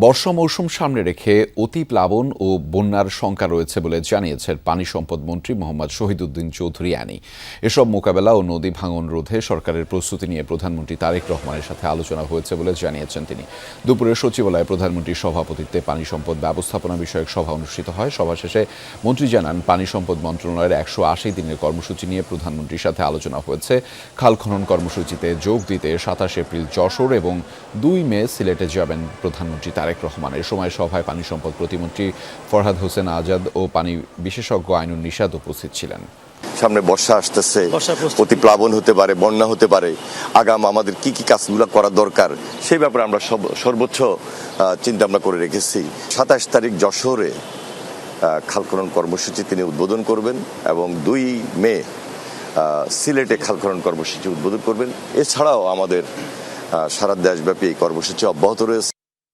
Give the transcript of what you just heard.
বর্ষা মৌসুম সামনে রেখে অতি প্লাবন ও বন্যার শঙ্কা রয়েছে বলে জানিয়েছেন পানি সম্পদ মন্ত্রী মোহাম্মদ শহীদুদ্দিন চৌধুরী আনি। এসব মোকাবেলা ও নদী ভাঙন রোধে সরকারের প্রস্তুতি নিয়ে প্রধানমন্ত্রী তারেক রহমানের সাথে আলোচনা হয়েছে বলে জানিয়েছেন তিনি। দুপুরে সচিবালয়ে প্রধানমন্ত্রীর সভাপতিত্বে পানি সম্পদ ব্যবস্থাপনা বিষয়ক সভা অনুষ্ঠিত হয়। সভা শেষে মন্ত্রী জানান, পানি সম্পদ মন্ত্রণালয়ের 180 দিনের কর্মসূচি নিয়ে প্রধানমন্ত্রীর সাথে আলোচনা হয়েছে। খাল খনন কর্মসূচিতে যোগ দিতে 27 এপ্রিল যশোর এবং 2 মে সিলেটে যাবেন প্রধানমন্ত্রী তারেক রহমান। এ সময় সভায় পানি সম্পদ প্রতিমন্ত্রী ফরহাদ হোসেন আজাদ ও পানি বিশেষজ্ঞ আইনুন নিশাদ উপস্থিত ছিলেন। সামনে বর্ষা আসতেছে, অতি প্লাবন হতে পারে, বন্যা হতে পারে। আগাম আমাদের কি কি কাজগুলো করা দরকার সেই ব্যাপারে আমরা সর্বোচ্চ চিন্তা ভাবনা করে রেখেছি। 27 তারিখ যশোরে খাল খনন কর্মসূচি তিনি উদ্বোধন করবেন এবং 2 মে সিলেটে খাল খনন কর্মসূচি উদ্বোধন করবেন। এছাড়াও আমাদের সারা দেশব্যাপী এই কর্মসূচি অব্যাহত রয়েছে।